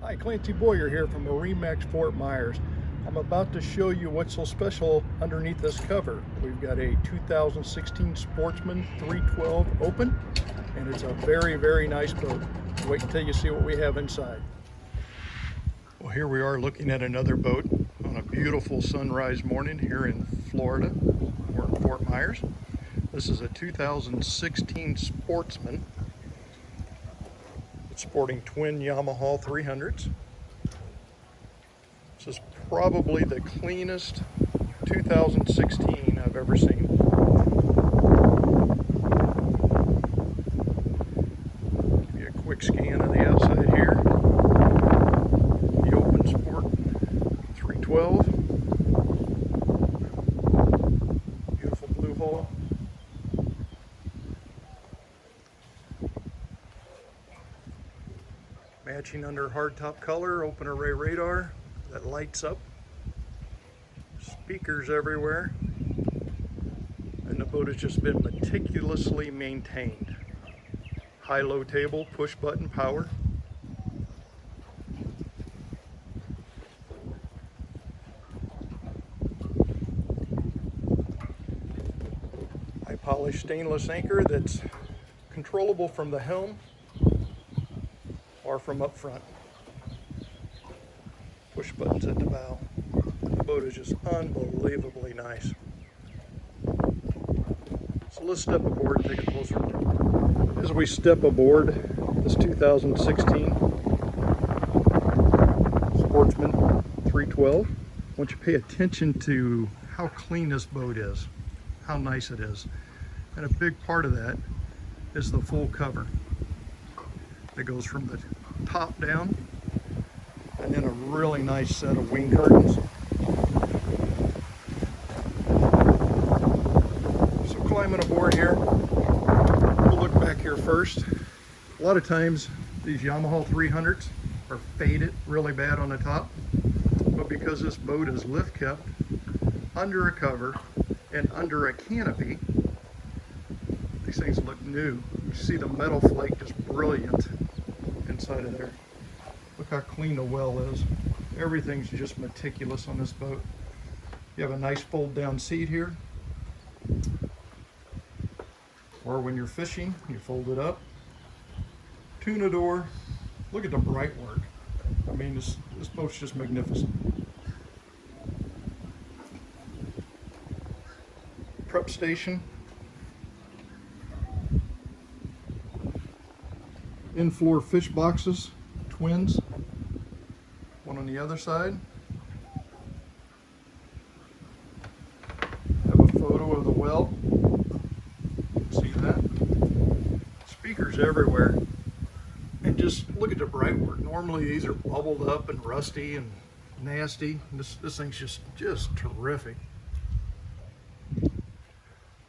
Hi, Clancy Boyer here from MarineMax Fort Myers. I'm about to show you what's so special underneath this cover. We've got a 2016 Sportsman 312 open, and it's a very, very nice boat. Wait until you see what we have inside. Well, here we are looking at another boat on a beautiful sunrise morning here in Florida. We're in Fort Myers. This is a 2016 Sportsman. Sporting twin Yamaha 300s. This is probably the cleanest 2016 I've ever seen. Give you a quick scan of the outside here. The Open Sport 312. Beautiful blue hull. Matching under hardtop color, open array radar that lights up. Speakers everywhere. And the boat has just been meticulously maintained. High-low table, push button power. High polished stainless anchor that's controllable from the helm or from up front. Push buttons at the bow. The boat is just unbelievably nice. So let's step aboard and take a closer look. As we step aboard this 2016 Sportsman 312, I want you to pay attention to how clean this boat is, how nice it is. And a big part of that is the full cover. It goes from the top down, and then a really nice set of wing curtains. So climbing aboard here, we'll look back here first. A lot of times these Yamaha 300s are faded really bad on the top, but because this boat is lift kept under a cover and under a canopy, these things look new. You see the metal flake just brilliant inside of there. Look how clean the well is. Everything's just meticulous on this boat. You have a nice fold down seat here, or when you're fishing you fold it up. Tuna door. Look at the bright work. I mean, this boat's just magnificent. Prep station. In-floor fish boxes, twins, one on the other side. Have a photo of the well. See that? Speakers everywhere. And just look at the bright work. Normally these are bubbled up and rusty and nasty. This thing's just terrific.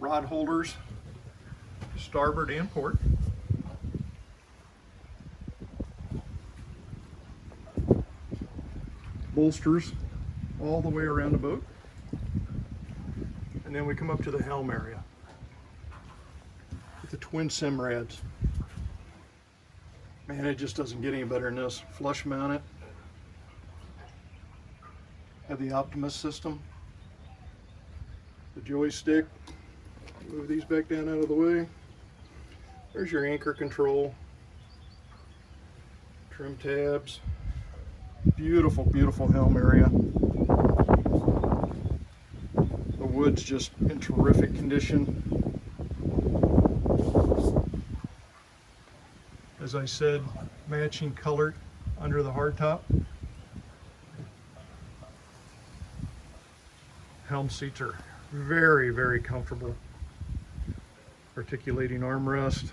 Rod holders, starboard and port. Bolsters all the way around the boat, and then we come up to the helm area with the twin Simrads. Man, it just doesn't get any better than this. Flush mounted. Have the Optimus system, the joystick. Move these back down out of the way. There's your anchor control, trim tabs. Beautiful, beautiful helm area. The wood's just in terrific condition. As I said, matching color under the hardtop. Helm seats are very, very comfortable. Articulating armrest.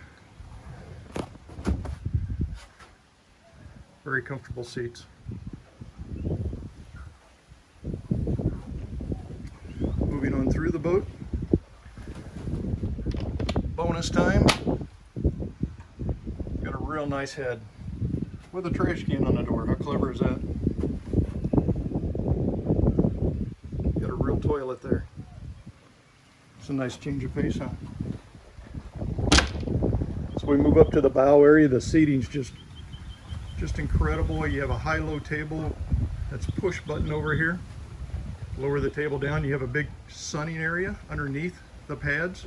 Very comfortable seats. Moving on through the boat. Bonus time. Got a real nice head with a trash can on the door. How clever is that? Got a real toilet there. It's a nice change of pace, huh? So we move up to the bow area. The seating's just Just incredible. You have a high-low table that's push button over here. Lower the table down, you have a big sunning area underneath the pads.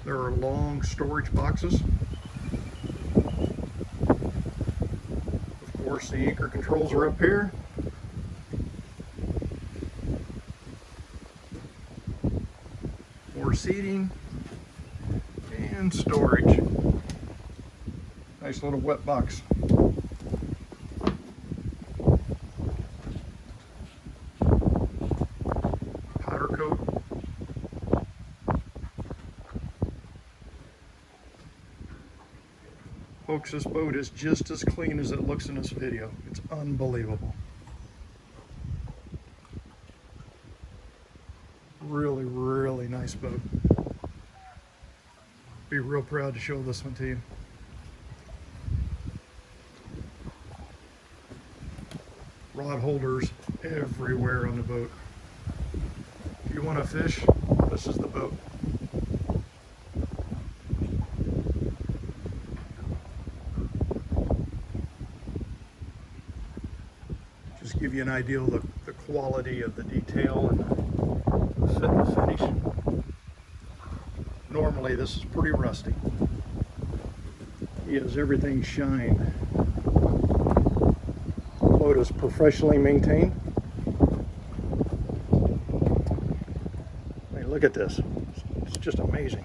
There are long storage boxes. Of course, the anchor controls are up here. More seating and storage. Nice little wet box. Powder coat. Folks, this boat is just as clean as it looks in this video. It's unbelievable. Really, really nice boat. Be real proud to show this one to you. Rod holders everywhere on the boat. If you want to fish, this is the boat. Just give you an idea of the quality of the detail and the fit and finish. Normally this is pretty rusty. He has everything shine. The boat is professionally maintained. I mean, look at this. It's just amazing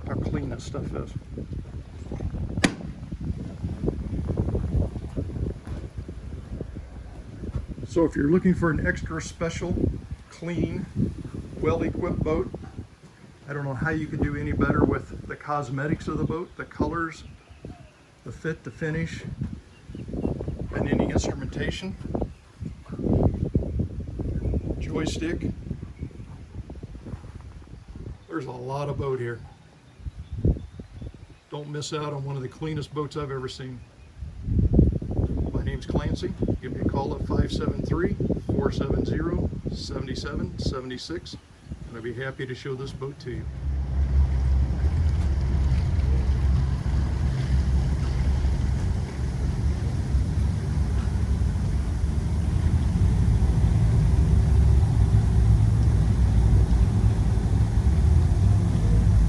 how clean this stuff is. So if you're looking for an extra special, clean, well-equipped boat, I don't know how you could do any better with the cosmetics of the boat, the colors, the fit, the finish, and any instrumentation. Joystick. There's a lot of boat here. Don't miss out on one of the cleanest boats I've ever seen. My name's Clancy. Give me a call at 573-470-7776, and I'd be happy to show this boat to you.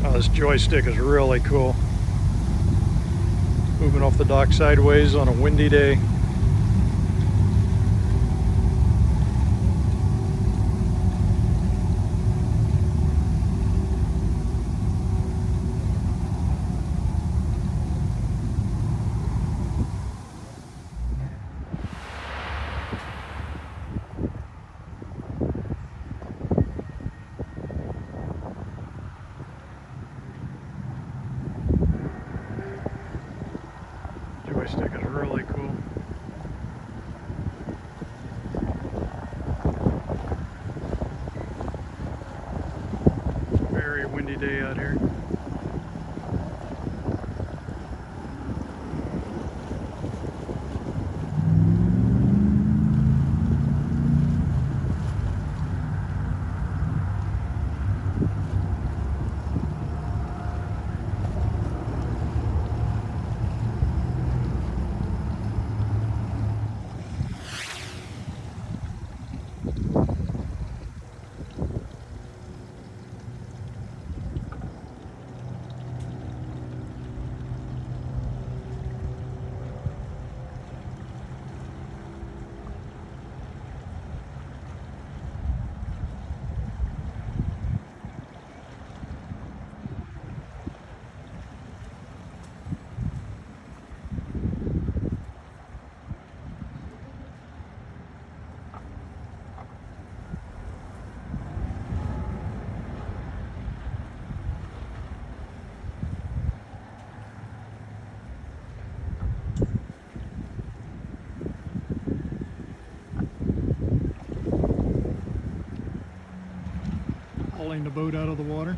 Oh, this joystick is really cool. Moving off the dock sideways on a windy day. Joystick is really cool. Very windy day out here. Hauling the boat out of the water.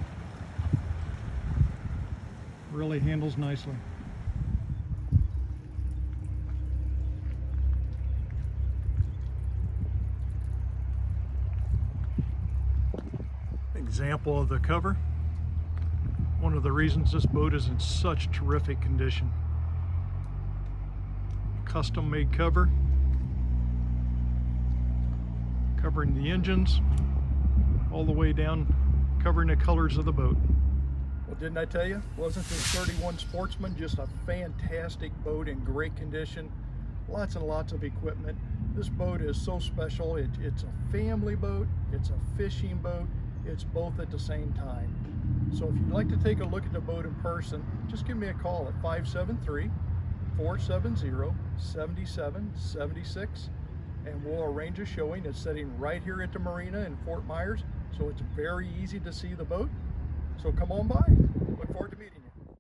Really handles nicely. Example of the cover. One of the reasons this boat is in such terrific condition. custom made cover covering the engines all the way down, covering the colors of the boat. Well, didn't I tell you? Wasn't this 31 Sportsman just a fantastic boat in great condition? Lots and lots of equipment. This boat is so special. It's a family boat, it's a fishing boat, it's both at the same time. So if you'd like to take a look at the boat in person, just give me a call at 573-470-7776 and we'll arrange a showing. It's sitting right here at the marina in Fort Myers, so it's very easy to see the boat. So come on by. Look forward to meeting you.